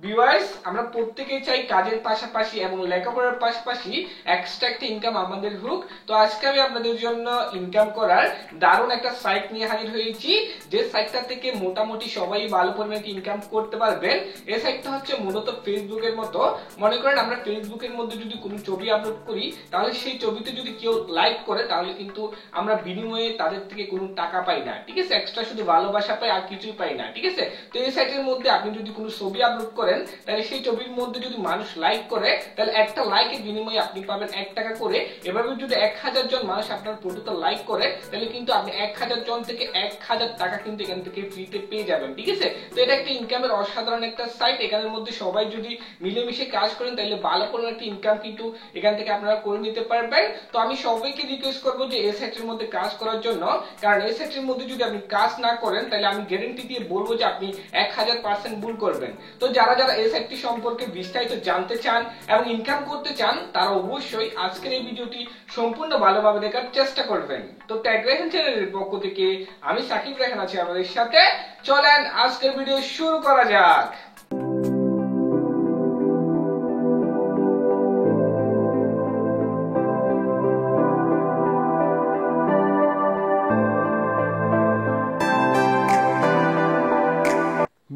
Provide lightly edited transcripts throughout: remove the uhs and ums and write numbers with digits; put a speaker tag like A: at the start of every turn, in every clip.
A: Viewers, আমরা প্রত্যেকেই চাই কাজের পাশাপাশি এবং লেখাপড়ার পাশাপাশি এক্সট্রা একটা ইনকাম আমাদের হোক। তো আজকে আমি আপনাদের জন্য ইনকাম করার দারুণ একটা সাইট নিয়ে হাজির হয়েছি, যে সাইটটা থেকে মোটামুটি সবাই ভালো পরিমাণে ইনকাম করতে পারবেন। এই সাইটটা হচ্ছে মূলত ফেসবুকের মতো। মনে করেন আমরা ফেসবুকের মধ্যে যদি কোনো ছবি আপলোড করি, তাহলে সেই ছবিতে যদি কেউ লাইক করে, তাহলে কিন্তু আমরা বিনিময়ে তাদের থেকে কোনো টাকা পাই না, ঠিক আছে? এক্সট্রা শুধু ভালোবাসা পাই, আর কিছুই পাই না, ঠিক আছে? তো এই সাইটের মধ্যে আপনি যদি কোনো ছবি আপলোড করেন, তাহলে সেই ছবির মধ্যে যদি মানুষ লাইক করে, তাহলে একটা লাইকের বিনিময়ে আপনি পাবেন 1 টাকা করে। এভাবে যদি 1000 জন মানুষ আপনার ফটোতে লাইক করে, তাহলে কিন্তু আপনি 1000 জন থেকে 1000 টাকা কিন্তু এখান থেকে ফ্রিতে পেয়ে যাবেন, ঠিক আছে? তো এটা একটা ইনকামের অসাধারণ একটা সাইট। এখানের মধ্যে সবাই যদি মিলেমিশে কাজ করেন, তাহলে ভালো করে একটা ইনকাম কিন্তু এখান থেকে আপনারা করে নিতে পারবেন। তো আমি সবাইকে রিকোয়েস্ট করবো যে এই সাইটের মধ্যে কাজ করার জন্য, কারণ এই সাইটের মধ্যে যদি আপনি কাজ না করেন, তাহলে আমি গ্যারান্টি দিয়ে বলবো যে আপনি 1000% ভুল করবেন। তো যারা যারা এই সাইটটি সম্পর্কে বিস্তারিত জানতে চান এবং ইনকাম করতে চান, তারা অবশ্যই আজকের এই ভিডিওটি সম্পূর্ণ ভালোভাবে দেখার চেষ্টা করবেন। তো ট্যাগ রেহান চ্যানেলের পক্ষ থেকে আমি সাকিব রেহান আছি আপনাদের সাথে। চলেন আজকের ভিডিও শুরু করা যাক।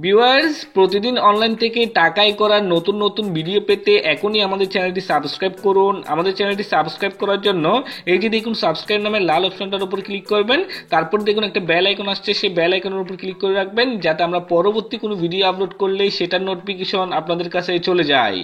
A: ভিউয়ার্স, প্রতিদিন অনলাইন থেকে টাকাই করার নতুন নতুন ভিডিও পেতে এখনই আমাদের চ্যানেলটি সাবস্ক্রাইব করুন। আমাদের চ্যানেলটি সাবস্ক্রাইব করার জন্য এই যে দেখুন সাবস্ক্রাইব নামের লাল অপশনটার উপর ক্লিক করবেন, তারপর দেখুন একটা বেল আইকন আসছে, সেই বেল আইকনের উপর ক্লিক করে রাখবেন, যাতে আমরা পরবর্তী কোনো ভিডিও আপলোড করলেই সেটার নোটিফিকেশন আপনাদের কাছে চলে যায়।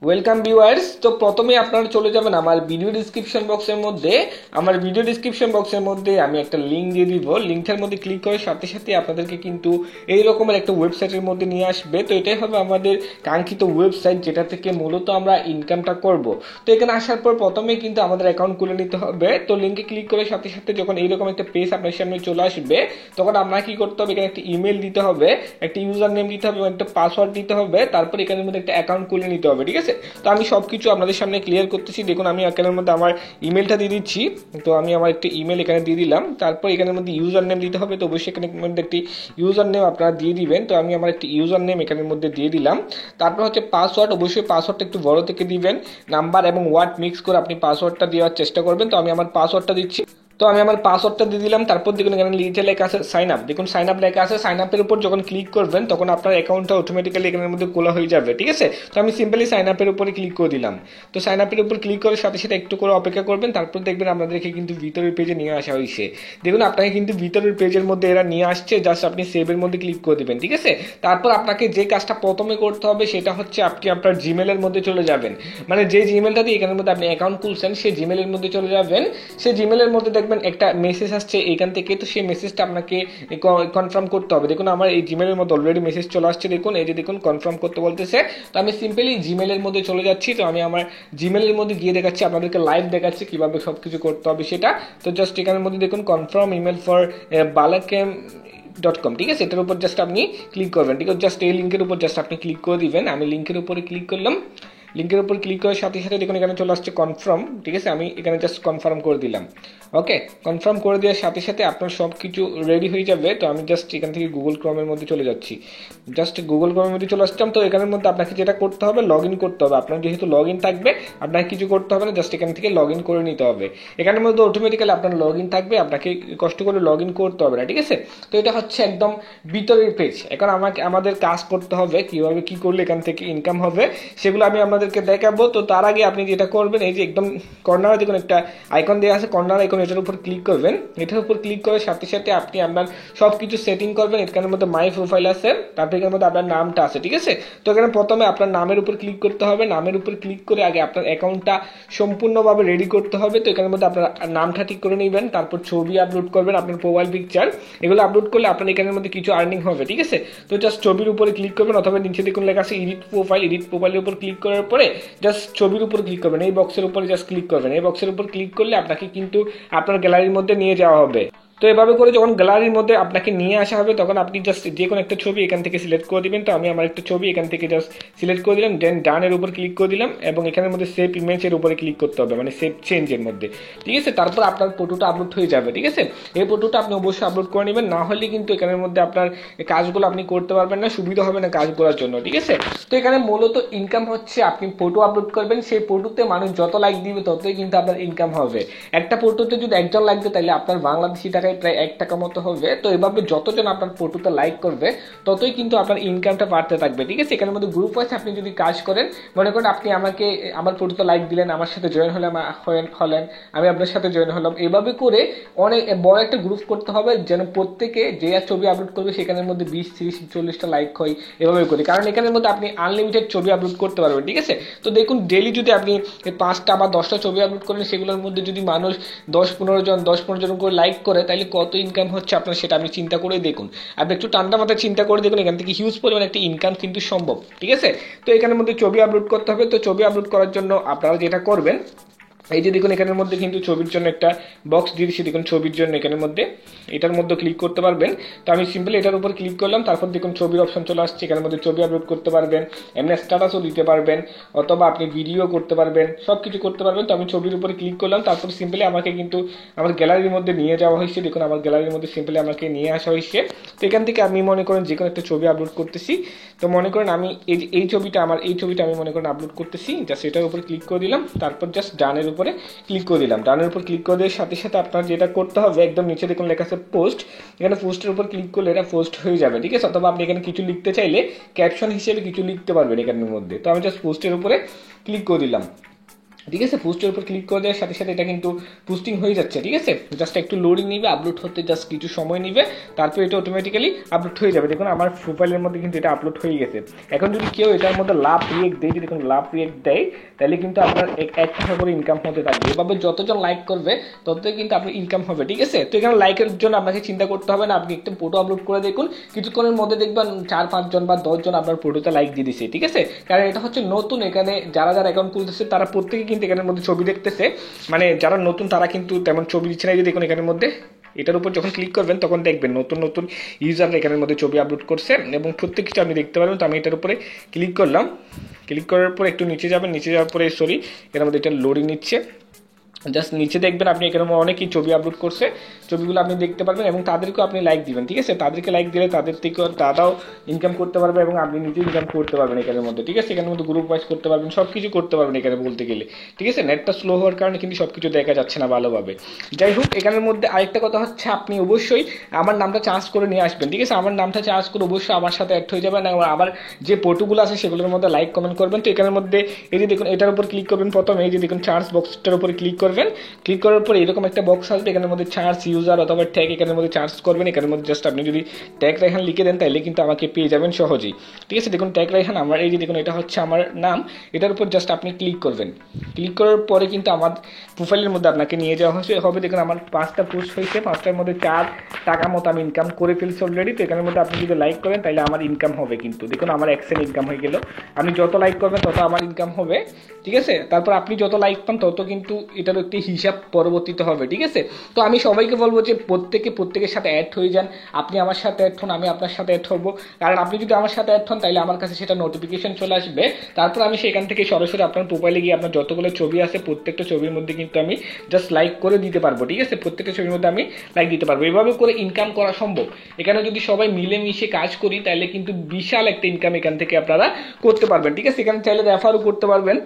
A: ওয়েলকাম ভিউয়ার্স, তো প্রথমে আপনারা চলে যাবেন আমার ভিডিও ডিসক্রিপশন বক্সের মধ্যে। আমার ভিডিও ডিসক্রিপশন বক্সের মধ্যে আমি একটা লিঙ্ক দিয়ে দিব। লিঙ্কটার মধ্যে ক্লিক করার সাথে সাথে আপনাদেরকে কিন্তু এই রকমের একটা ওয়েবসাইটের মধ্যে নিয়ে আসবে। তো এটাই হবে আমাদের কাঙ্ক্ষিত ওয়েবসাইট, যেটা থেকে মূলত আমরা ইনকামটা করব। তো এখানে আসার পর প্রথমে কিন্তু আমাদের অ্যাকাউন্ট খুলে নিতে হবে। তো লিঙ্কে ক্লিক করার সাথে সাথে যখন এইরকম একটা পেজ আপনার সামনে চলে আসবে, তখন আপনার কি করতে হবে, এখানে একটা ইমেল দিতে হবে, একটা ইউজার নেম দিতে হবে এবং একটা পাসওয়ার্ড দিতে হবে। তারপর এখানের মধ্যে একটা অ্যাকাউন্ট খুলে নিতে হবে, ঠিক আছে? তো আমি সবকিছু আপনাদের সামনে ক্লিয়ার করতেছি। দেখুন আমি এখানের মধ্যে আমার ইমেলটা দিয়ে দিচ্ছি। তো আমি আমার একটা ইমেল এখানে দিয়ে দিলাম। তারপর এখানের মধ্যে ইউজার নেম দিতে হবে। তো অবশ্যই এখানে মধ্যে একটি ইউজার নেম আপনারা দিয়ে দিবেন। তো আমি আমার একটি ইউজার নেম এখানের মধ্যে দিয়ে দিলাম। তারপর হচ্ছে পাসওয়ার্ড, অবশ্যই পাসওয়ার্ডটা একটু বড় থেকে দিবেন। নাম্বার এবং ওয়ার্ড মিক্স করে আপনি পাসওয়ার্ডটা দেওয়ার চেষ্টা করবেন। তো আমি আমার পাসওয়ার্ডটা দিচ্ছি। তো আমি আমার পাসওয়ার্ডটা দিয়ে দিলাম। তারপর দেখুন এখানে নিচে লেখা আছে সাইন আপ। দেখুন সাইন আপ লেখা আছে। সাইন আপের উপর যখন ক্লিক করবেন, তখন আপনার অ্যাকাউন্টটা অটোমেটিক্যালি এখানের মধ্যে খোলা হয়ে যাবে, ঠিক আছে? তো আমি সিম্পলি সাইন আপের উপরে ক্লিক করে দিলাম। তো সাইন আপের উপর ক্লিক করার সাথে সাথে একটু করে অপেক্ষা করবেন। তারপর দেখবেন আপনাদেরকে কিন্তু ভিতরের পেজে নিয়ে আসা হয়েছে। দেখুন আপনাকে কিন্তু ভিতরের পেজের মধ্যে এরা নিয়ে আসছে। জাস্ট আপনি সেভের মধ্যে ক্লিক করে দিবেন, ঠিক আছে? তারপর আপনাকে যে কাজটা প্রথমে করতে হবে, সেটা হচ্ছে আপনি আপনার জিমেলের মধ্যে চলে যাবেন। মানে যে জিমেলটা দিয়ে এখানের মধ্যে আপনি অ্যাকাউন্ট খুলছেন, সেই জিমেলের মধ্যে চলে যাবেন। সেই জিমেলের মধ্যে দেখবেন একটা মেসেজ আসছে এখান থেকে। তো সেই মেসেজটা আপনাকে কনফার্ম করতে হবে। দেখুন আমার এই জিমেলের মধ্যে অলরেডি মেসেজ চলে আসছে। দেখুন এই যে দেখুন কনফার্ম করতে বলতেছে। তো আমি সিম্পলি জিমেলের মধ্যে চলে যাচ্ছি। তো আমি আমার জিমেলের মধ্যে গিয়ে দেখাচ্ছি, আপনাদেরকে লাইভ দেখাচ্ছি কিভাবে সবকিছু করতে হবে সেটা। তো জাস্ট এখানের মধ্যে দেখুন কনফার্ম ইমেল ফর balacam.com, ঠিক আছে? এটার উপর জাস্ট আপনি ক্লিক করবেন, ঠিক আছে? জাস্ট এই লিঙ্কের উপর জাস্ট আপনি ক্লিক করে দিবেন। আমি লিঙ্কের উপরে ক্লিক করলাম। লিঙ্কের উপর ক্লিক করার সাথে সাথে দেখুন এখানে চলে আসছে কনফার্ম, ঠিক আছে? আমি এখানে জাস্ট কনফার্ম করে দিলাম। ওকে, কনফার্ম করে দেওয়ার সাথে সাথে আপনার সব কিছু রেডি হয়ে যাবে। তো আমি জাস্ট এখান থেকে গুগল ক্রোমের মধ্যে চলে যাচ্ছি। জাস্ট গুগল ক্রোমের মধ্যে চলে আসলাম। তো এখানের মধ্যে আপনাকে যেটা করতে হবে, লগ ইন করতে হবে। আপনার যেহেতু লগ ইন থাকবে, আপনাকে কিছু করতে হবে না, জাস্ট এখান থেকে লগ ইন করে নিতে হবে। এখানের মধ্যে অটোমেটিক্যালি আপনার লগ ইন থাকবে, আপনাকে কষ্ট করে লগ ইন করতে হবে না, ঠিক আছে? তো এটা হচ্ছে একদম ভিতরের পেজ। এখন আমাদের কাজ করতে হবে, কিভাবে কি করলে এখান থেকে ইনকাম হবে সেগুলো আমি আপনাদেরকে দেখাবো। তো তার আগে আপনি যেটা করবেন, এই যে একদম কর্নারে দেখুন একটা আইকন দেওয়া আছে, কর্নার আইকন, এটার উপর ক্লিক করবেন। এটার উপর ক্লিক করার সাথে সাথে আপনি আপনার সবকিছু সেটিং করবেন। এখানের মধ্যে মাই প্রোফাইল আছে, তারপর এখানের মধ্যে আপনার নামটা আছে, ঠিক আছে? তো এখানে প্রথমে আপনার নামের উপর ক্লিক করতে হবে। নামের উপর ক্লিক করে আগে আপনার অ্যাকাউন্টটা সম্পূর্ণভাবে রেডি করতে হবে। তো এখানের মধ্যে আপনার নামটা ঠিক করে নেবেন। তারপর ছবি আপলোড করবেন, আপনার প্রোফাইল পিকচার, এগুলো আপলোড করলে আপনার এখানের মধ্যে কিছু আর্নিং হবে, ঠিক আছে? তো জাস্ট ছবির উপরে ক্লিক করবেন, অথবা নিচে দেখুন লেখা আছে এডিট প্রোফাইল। এডিট প্রোফাইলের উপর ক্লিক করার পরে জাস্ট ছবির উপর ক্লিক করবেন। এই বক্সের উপরে জাস্ট ক্লিক করবেন। এই বক্সের উপর ক্লিক করলে আপনাকে কিন্তু আপনার গ্যালারির মধ্যে নিয়ে যাওয়া হবে। তো এভাবে করে যখন গ্যালারির মধ্যে আপনাকে নিয়ে আসা হবে তখন আপনি জাস্ট যে কোনো একটা ছবি এখান থেকে সিলেক্ট করে দিবেন। তো আমি আমার একটা ছবি এখান থেকে জাস্ট সিলেক্ট করে দিলাম, দেন ডানের উপর ক্লিক করে দিলাম এবং এখানের মধ্যে সেভ ইমেজের উপরে ক্লিক করতে হবে, মানে সেভ চেঞ্জের মধ্যে, ঠিক আছে। তারপর আপনার ফটোটা আপলোড হয়ে যাবে, ঠিক আছে। এই ফটোটা আপনি অবশ্যই আপলোড করে নেবেন, না হলে কিন্তু এখানের মধ্যে আপনার কাজগুলো আপনি করতে পারবেন না, সুবিধা হবে না কাজ করার জন্য, ঠিক আছে। তো এখানে মূলত ইনকাম হচ্ছে আপনি ফটো আপলোড করবেন, সেই ফটোতে মানুষ যত লাইক দিবে ততই কিন্তু আপনার ইনকাম হবে। একটা ফটোতে যদি একজন লাইক দেয় তাহলে আপনার বাংলাদেশি টাকায় প্রায় 1 টাকা মতো হবে। তো এভাবে যতজন আপনার ফটোতে লাইক করবে ততই কিন্তু আপনার ইনকামটা বাড়তে থাকবে, ঠিক আছে। এখানের মধ্যে গ্রুপ ওয়াইজ আপনি যদি কাজ করেন, মনে করেন আপনি আমাকে আমার ফটোতে লাইক দিলেন, আমার সাথে জয়েন হলেন, আমি আপনার সাথে জয়েন হলাম, এভাবে করে অনেক বড় একটা গ্রুপ করতে হবে যেন প্রত্যেকে যে ছবি আপলোড করবে সেখানের মধ্যে 20, 30, 40টা লাইক হয়, এভাবে করে। কারণ এখানের মধ্যে আপনি আনলিমিটেড ছবি আপলোড করতে পারবেন, ঠিক আছে। তো দেখুন ডেইলি যদি আপনি 5টা বা 10টা ছবি আপলোড করেন, সেগুলোর মধ্যে যদি মানুষ 10-15 জন করে লাইক করে, তাহলে কত ইনকাম হচ্ছে আপনার সেটা আপনি চিন্তা করে দেখুন। আপনি একটু ঠান্ডা মাথায় চিন্তা করে দেখুন, এখান থেকে হিউজ পরিমাণ একটা ইনকাম কিন্তু সম্ভব, ঠিক আছে। তো এখানের মধ্যে ছবি আপলোড করতে হবে। তো ছবি আপলোড করার জন্য আপনারা যেটা করবেন, এই যে দেখুন এখানের মধ্যে কিন্তু ছবির জন্য একটা বক্স দিয়ে দিচ্ছি, দেখুন ছবির জন্য এখানের মধ্যে এটার মধ্যে ক্লিক করতে পারবেন। তো আমি সিম্পলি এটার উপর ক্লিক করলাম, তারপর দেখুন ছবির অপশন চলে আসছে, এখানের মধ্যে ছবি আপলোড করতে পারবেন, এমনি স্ট্যাটাসও দিতে পারবেন, অথবা আপনি ভিডিও করতে পারবেন, সব কিছু করতে পারবেন। তো আমি ছবির উপরে ক্লিক করলাম, তারপর সিম্পলি আমাকে কিন্তু আমার গ্যালারির মধ্যে নিয়ে যাওয়া হয়েছে, দেখুন আমার গ্যালারির মধ্যে সিম্পলি আমাকে নিয়ে আসা হয়েছে। তো এখান থেকে আমি মনে করেন যে কোনো একটা ছবি আপলোড করতেছি। তো মনে করেন আমি এই ছবিটা আমি মনে করেন আপলোড করতেছি, জাস্ট এটার উপর ক্লিক করে দিলাম, তারপর জাস্ট ডানের উপরে ক্লিক করে দিলাম। ডানের উপর ক্লিক করে দেওয়ার সাথে সাথে আপনার যেটা করতে হবে, একদম নিচে দেখুন লেখা আছে পোস্ট, এখানে পোস্টের উপর ক্লিক করলে এটা পোস্ট হয়ে যাবে, ঠিক আছে। অথবা আপনি এখানে কিছু লিখতে চাইলে ক্যাপশন হিসেবে কিছু লিখতে পারবেন এখানের মধ্যে। তো আমি জাস্ট পোস্টের উপরে ক্লিক করে দিলাম, ঠিক আছে। পোস্টের উপর ক্লিক করে দেওয়ার সাথে সাথে এটা কিন্তু পোস্টিং হয়ে যাচ্ছে, ঠিক আছে। জাস্ট একটু লোডিং নিবে, আপলোড হতে জাস্ট কিছু সময় নিবে, তারপর এটা অটোমেটিক্যালি আপলোড হয়ে যাবে। দেখুন আমার প্রোফাইলের মধ্যে কিন্তু এটা আপলোড হয়ে গেছে। এখন যদি কেউ এটার মধ্যে লাভ রিয়েক্ট দেয়, দেখুন লাভ রিয়েক্ট দেয়, তাহলে কিন্তু আপনার 1 টাকা করে ইনকাম হতে থাকবে। এভাবে যতজন লাইক করবে ততই কিন্তু আপনার ইনকাম হবে, ঠিক আছে। তো এখানে লাইকের জন্য আপনাকে চিন্তা করতে হবে না, আপনি একটা ফটো আপলোড করে দেখুন, কিছুক্ষণের মধ্যে দেখবেন 4-5 জন বা 10 জন আপনার ফটোতে লাইক দিয়ে দিচ্ছে, ঠিক আছে। কারণ এটা হচ্ছে নতুন, এখানে যারা অ্যাকাউন্ট খুলতেছে তারা প্রত্যেকে কিন্তু এখানের মধ্যে ছবি দেখতেছে, মানে যারা নতুন তারা কিন্তু তেমন ছবি দিচ্ছে না। এই যে দেখুন এখানের মধ্যে এটার উপর যখন ক্লিক করবেন তখন দেখবেন নতুন নতুন ইউজার এখানের মধ্যে ছবি আপলোড করছে এবং প্রত্যেক কিছু আপনি দেখতে পারবেন। তো আমি এটার উপরে ক্লিক করলাম, ক্লিক করার পর একটু নিচে যাবেন, নিচে যাওয়ার পরে এর মধ্যে এটা লোডিং নিচ্ছে, জাস্ট নিচে দেখবেন আপনি এখানে অনেকেই ছবি আপলোড করছে, ছবিগুলো আপনি দেখতে পারবেন এবং তাদেরকেও আপনি লাইক দিবেন, ঠিক আছে। তাদেরকে লাইক দিলে তাদের থেকেও তারাও ইনকাম করতে পারবে এবং আপনি নিজে ইনকাম করতে পারবেন এখানের মধ্যে, ঠিক আছে। এখানের মধ্যে গ্রুপ ওয়াইজ করতে পারবেন, সব কিছু করতে পারবেন এখানে বলতে গেলে, ঠিক আছে। নেটটা স্লো হওয়ার কারণে কিন্তু সব কিছু দেখা যাচ্ছে না ভালোভাবে। যাই হোক, এখানের মধ্যে আরেকটা কথা হচ্ছে আপনি অবশ্যই আমার নামটা চার্জ করে নিয়ে আসবেন, ঠিক আছে। আমার নামটা চার্জ করে অবশ্যই আমার সাথে অ্যাড হয়ে যাবেন এবং আবার যে ফটোগুলো আছে সেগুলোর মধ্যে লাইক কমেন্ট করবেন। তো এখানের মধ্যে এই যে দেখুন এটার উপর ক্লিক করবেন, প্রথমে এই যে দেখুন চার্জ বক্সটার উপরে ক্লিক করবেন, ক্লিক করার পর এরকম একটা বক্স আসবে, এখানের মধ্যে চার্জ ইউজার অথবা ট্যাগ এখানের মধ্যে চার্জ করবেন। এখানের মধ্যে জাস্ট আপনি যদি ট্যাগ রাইহান লিখে দেন তাহলে কিন্তু আমাকে পেয়ে যাবেন সহজেই, ঠিক আছে। দেখুন ট্যাগ রাইহান আমার, এই যে দেখুন এটা হচ্ছে আমার নাম, এটার উপর জাস্ট আপনি ক্লিক করবেন। ক্লিক করার পরে কিন্তু আমার প্রোফাইলের মধ্যে আপনাকে নিয়ে যাওয়া হবে। দেখুন আমার 5টা পোস্ট হয়েছে, 5টার মধ্যে 4 টাকা মতো আমি ইনকাম করে ফেলছি অলরেডি। তো এখানের মধ্যে আপনি যদি লাইক করেন তাহলে আমার ইনকাম হবে, কিন্তু দেখুন আমার 1 ইনকাম হয়ে গেল। আপনি যত লাইক করবেন তত আমার ইনকাম হবে, ঠিক আছে। তারপর আপনি যত লাইক পান তত কিন্তু এটার একটি হিসাব পরবর্তীতে হবে, ঠিক আছে। তো আমি সবাইকে বলবো যে প্রত্যেকের সাথে অ্যাড হয়ে যান, আপনি আমার সাথে অ্যাড হন, আমি আপনার সাথে অ্যাড হবো। কারণ আপনি যদি আমার সাথে অ্যাড হন তাহলে আমার কাছে সেটা নোটিফিকেশন চলে আসবে, তারপর আমি সেখান থেকে সরাসরি আপনার প্রোফাইলে গিয়ে আপনার যতগুলো ছবি আছে প্রত্যেকটা ছবির মধ্যে কিন্তু আমি জাস্ট লাইক করে দিতে পারবো, ঠিক আছে। প্রত্যেকটা ছবির মধ্যে আমি লাইক দিতে পারবো। এভাবে করে ইনকাম করা সম্ভব। এখানে যদি সবাই মিলেমিশে কাজ করি তাহলে কিন্তু বিশাল একটা ইনকাম এখান থেকে আপনারা করতে পারবেন, ঠিক আছে। এখানে চাইলে রেফারও করতে পারবেন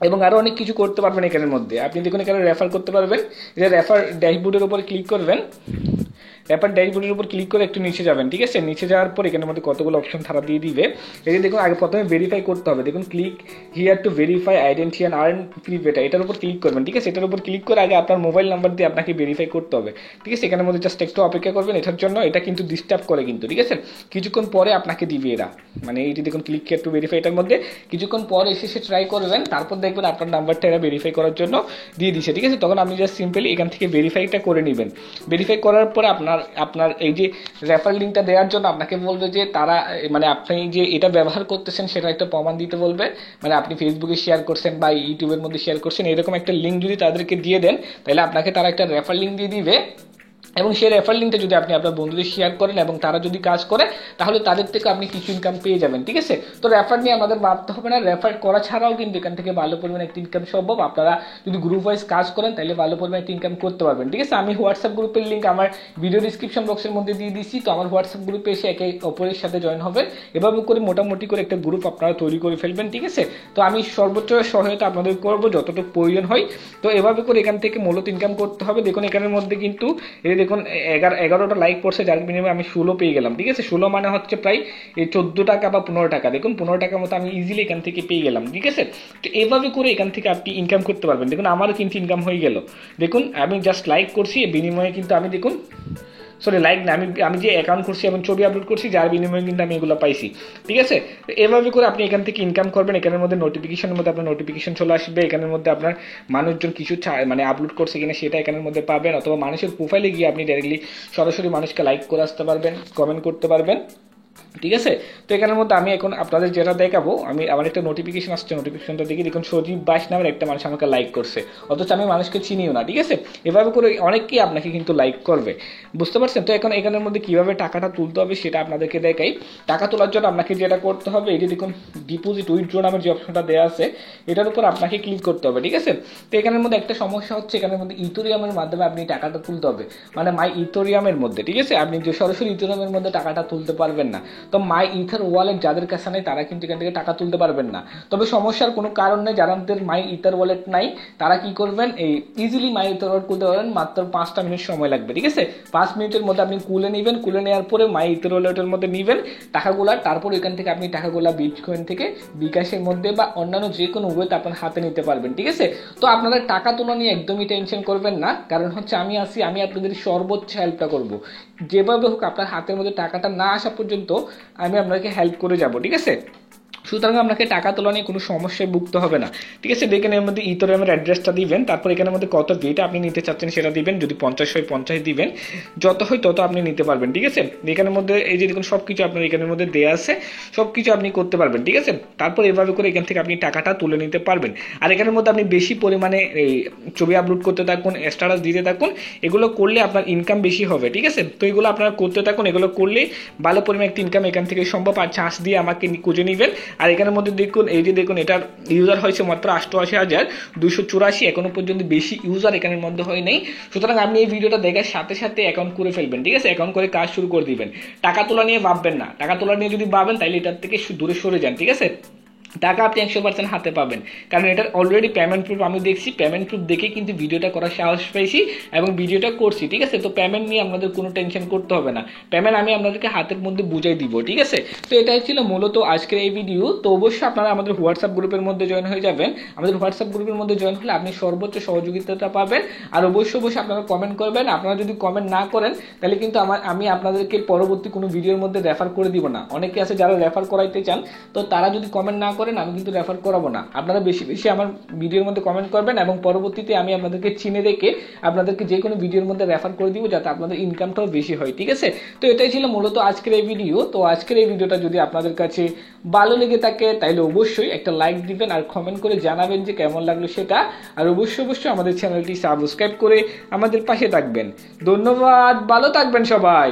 A: এবং আরো অনেক কিছু করতে পারবেন এখানের মধ্যে। আপনি দেখুন এখানে রেফার করতে পারবেন, এটা রেফার ড্যাশবোর্ডের উপর ক্লিক করবেন, রেফার ড্যাশবোর্ডের উপর ক্লিক করে একটু নিচে যাবেন, ঠিক আছে। নিচে যাওয়ার পর এখানের মধ্যে কতগুলো অপশন তারা দিয়ে দিবে। এই যে দেখুন আগে প্রথমে ভেরিফাই করতে হবে, দেখুন click here to verify identity and earn free বেটা, এটার উপর ক্লিক করবেন, ঠিক আছে। এটার উপর ক্লিক করে আগে আপনার মোবাইল নাম্বার দিয়ে আপনাকে ভেরিফাই করতে হবে, ঠিক আছে। এখানের মধ্যে জাস্ট একটু অপেক্ষা করবেন এটার জন্য, এটা কিন্তু ডিস্টার্ব করে কিন্তু, ঠিক আছে। কিছুক্ষণ পরে আপনাকে দিবে এরা, মানে এই যে দেখুন ক্লিক হিয়ার টু ভেরিফাই, এটার মধ্যে কিছুক্ষণ পরে এসে ট্রাই করবেন, তারপর দেখবেন আপনার নাম্বারটা এরা ভেরিফাই করার জন্য দিয়ে দিচ্ছে, ঠিক আছে। তখন আপনি জাস্ট সিম্পলি এখান থেকে ভেরিফাইটা করে নেবেন। ভেরিফাই করার পরে আপনার এই যে রেফার লিঙ্কটা দেওয়ার জন্য আপনাকে বলবে যে তারা, মানে আপনি যে এটা ব্যবহার করতেছেন সেটা একটা প্রমাণ দিতে বলবে, মানে আপনি ফেসবুকে শেয়ার করছেন বা ইউটিউবের মধ্যে শেয়ার করছেন, এরকম একটা লিঙ্ক যদি তাদেরকে দিয়ে দেন তাহলে আপনাকে তারা একটা রেফার লিঙ্ক দিয়ে দিবে এবং সেই রেফার লিঙ্কটা যদি আপনি আপনার বন্ধুদের শেয়ার করেন এবং তারা যদি কাজ করে তাহলে তাদের থেকে আপনি কিছু ইনকাম পেয়ে যাবেন, ঠিক আছে। তো রেফার নিয়ে আমাদের ভাবতে হবে না, রেফার করা ছাড়াও কিন্তু এখান থেকে ভালো পরিমাণে একটা ইনকাম সম্ভব। আপনারা যদি গ্রুপ ওয়াইজ কাজ করেন তাহলে ভালো পরিমাণে একটা ইনকাম করতে পারবেন, ঠিক আছে। আমি হোয়াটসঅ্যাপ গ্রুপের লিঙ্ক আমার ভিডিও ডিসক্রিপশন বক্সের মধ্যে দিয়ে দিচ্ছি। তো আমার হোয়াটসঅ্যাপ গ্রুপে এসে একে অপরের সাথে জয়েন হবেন, এভাবে করে মোটামুটি করে একটা গ্রুপ আপনারা তৈরি করে ফেলবেন, ঠিক আছে। তো আমি সর্বোচ্চ সহায়তা আপনাদের করবো যতটুকু প্রয়োজন হয়। তো এভাবে করে এখান থেকে মূলত ইনকাম করতে হবে। দেখুন এখানের মধ্যে কিন্তু এই দেখুন 11টা লাইক পড়ছে, যার বিনিময়ে আমি 16 পেয়ে গেলাম, ঠিক আছে। 16 মানে হচ্ছে প্রায় এই 14 টাকা বা 15 টাকা। দেখুন 15 টাকার মতো আমি ইজিলি এখান থেকে পেয়ে গেলাম, ঠিক আছে। তো এভাবে করে এখান থেকে আপনি ইনকাম করতে পারবেন। দেখুন আমারও কিন্তু ইনকাম হয়ে গেল। দেখুন আমি জাস্ট লাইক করছি, বিনিময়ে কিন্তু আমি দেখুন সরি লাইক না, আমি যে অ্যাকাউন্ট করছি এবং ছবি আপলোড করছি যার বিনিময়ে কিন্তু আমি এগুলো পাইছি, ঠিক আছে। তো এভাবে করে আপনি এখান থেকে ইনকাম করবেন। এখানের মধ্যে নোটিফিকেশনের মধ্যে আপনার নোটিফিকেশন চলে আসবে, এখানের মধ্যে আপনার মানুষজন কিছু মানে আপলোড করছে কিনা সেটা এখানের মধ্যে পাবেন, অথবা মানুষের প্রোফাইলে গিয়ে আপনি ডাইরেক্টলি সরাসরি মানুষকে লাইক করে আসতে পারবেন, কমেন্ট করতে পারবেন, ঠিক আছে। তো এখানের মধ্যে আমি এখন আপনাদের যেটা দেখাবো, আমি আমার একটা নোটিফিকেশন আসছে, নোটিফিকেশনটা দেখি দেখুন সজীব 22 নামের একটা মানুষ আমাকে লাইক করছে, অথচ আমি মানুষকে চিনিও না, ঠিক আছে। এভাবে করে অনেকেই আপনাকে কিন্তু লাইক করবে, বুঝতে পারছেন। তো এখন এখানের মধ্যে কিভাবে টাকাটা তুলতে হবে সেটা আপনাদেরকে দেখাই। টাকা তোলার জন্য আপনাকে যেটা করতে হবে, এই যে দেখুন ডিপোজিট উইথড্র নামের যে অপশনটা দেওয়া আছে এটার উপর আপনাকে ক্লিক করতে হবে, ঠিক আছে। তো এখানের মধ্যে একটা সমস্যা হচ্ছে, এখানের মধ্যে ইথোরিয়ামের মাধ্যমে আপনি টাকাটা তুলতে হবে, মানে মাই ইথোরিয়ামের মধ্যে, ঠিক আছে। আপনি যে সরাসরি ইথোরিয়ামের মধ্যে টাকাটা তুলতে পারবেন না। তো মাই ইথার ওয়ালেট যাদের কাছে নেই তারা কিন্তু এখান থেকে টাকা তুলতে পারবেন না। তবে সমস্যার কোনো কারণ নেই, যাদের মাই ইথার ওয়ালেট নাই তারা কি করবেন, এই ইজিলি মাই ইথার ওয়ালেট খুলতে পারবেন, মাত্র 5টা মিনিট সময় লাগবে, ঠিক আছে। 5 মিনিটের মধ্যে আপনি খুলে নেবেন, খুলে নেওয়ার পরে মাই ইথার ওয়ালেটের মধ্যে নেবেন টাকাগুলা, তারপর এখান থেকে আপনি টাকাগুলা বিটকয়েন থেকে বিকাশের মধ্যে বা অন্যান্য যে কোনো ওয়েতে আপনার হাতে নিতে পারবেন, ঠিক আছে। তো আপনারা টাকা তোলা নিয়ে একদমই টেনশন করবেন না, কারণ হচ্ছে আমি আপনাদের সর্বোচ্চ হেল্পটা করব। যেভাবে হোক আপনার হাতের মধ্যে টাকাটা না আসা পর্যন্ত আমি আপনাকে হেল্প করে যাব, ঠিক আছে। সুতরাং আপনাকে টাকা তোলা নিয়ে কোনো সমস্যায় ভুগতে হবে না, ঠিক আছে। দেখেন এর মধ্যে ইথোরিয়ামের অ্যাড্রেসটা দিবেন, তারপর এখানের মধ্যে কত ডেটা আপনি নিতে চাচ্ছেন সেটা দিবেন, যদি 50 হয় 50 দিবেন, যত হয় তত আপনি নিতে পারবেন, ঠিক আছে। এখানের মধ্যে এই যে দেখুন সবকিছু আপনার এখানের মধ্যে দেয়া আছে, সবকিছু আপনি করতে পারবেন, ঠিক আছে। তারপর এভাবে করে এখান থেকে আপনি টাকাটা তুলে নিতে পারবেন। আর এখানের মধ্যে আপনি বেশি পরিমাণে এই ছবি আপলোড করতে থাকুন, স্ট্যাটাস দিতে থাকুন, এগুলো করলে আপনার ইনকাম বেশি হবে, ঠিক আছে। তো এগুলো আপনারা করতে থাকুন, এগুলো করলে ভালো পরিমাণে একটা ইনকাম এখান থেকে সম্ভব। আর চান্স দিয়ে আমাকে খুঁজে নেবেন। আর এখানের মধ্যে দেখুন এই যে দেখুন এটার ইউজার হয়েছে মাত্র 88,284, এখনো পর্যন্ত বেশি ইউজার এখানের মধ্যে হয় নাই। সুতরাং আপনি এই ভিডিওটা দেখার সাথে সাথে অ্যাকাউন্ট করে ফেলবেন, ঠিক আছে। অ্যাকাউন্ট করে কাজ শুরু করে দিবেন। টাকা তোলা নিয়ে ভাববেন না, টাকা তোলা নিয়ে যদি ভাবেন তাহলে এটার থেকে দূরে সরে যান, ঠিক আছে। টাকা আপনি 100% হাতে পাবেন, কারণ এটার অলরেডি পেমেন্ট প্রুফ আমি দেখছি, পেমেন্ট প্রুফ দেখে কিন্তু ভিডিওটা করার সাহস পেয়েছি এবং ভিডিওটা করছি, ঠিক আছে। তো পেমেন্ট নিয়ে আপনাদের কোনো টেনশন করতে হবে না, পেমেন্ট আমি আপনাদেরকে হাতের মধ্যে বুঝাই দিব, ঠিক আছে। তো এটাই ছিল মূলত আজকের এই ভিডিও। তো অবশ্যই আপনারা আমাদের হোয়াটসঅ্যাপ গ্রুপের মধ্যে জয়েন হয়ে যাবেন। আমাদের হোয়াটসঅ্যাপ গ্রুপের মধ্যে জয়েন হলে আপনি সর্বোচ্চ সহযোগিতাটা পাবেন। আর অবশ্যই আপনারা কমেন্ট করবেন। আপনারা যদি কমেন্ট না করেন তাহলে কিন্তু আমি আপনাদেরকে পরবর্তী কোনো ভিডিওর মধ্যে রেফার করে দিব না। অনেকে আছে যারা রেফার করাইতে চান, তো তারা যদি কমেন্ট না করেন আমি কিন্তু রেফার করাবো না। আপনারা বেশি বেশি আমার ভিডিওর মধ্যে কমেন্ট করবেন এবং পরবর্তীতে আমি আপনাদেরকে চিনে রেখে আপনাদেরকে যে কোনো ভিডিওর মধ্যে রেফার করে দিব, যাতে আপনাদের ইনকামটাও বেশি হয়, ঠিক আছে। তো এটাই ছিল মূলত আজকের এই ভিডিও। তো আজকের এই ভিডিওটা যদি আপনাদের কাছে ভালো লেগে থাকে তাহলে অবশ্যই একটা লাইক দিবেন আর কমেন্ট করে জানাবেন যে কেমন লাগলো সেটা। আর অবশ্যই আমাদের চ্যানেলটি সাবস্ক্রাইব করে আমাদের পাশে থাকবেন। ধন্যবাদ, ভালো থাকবেন সবাই।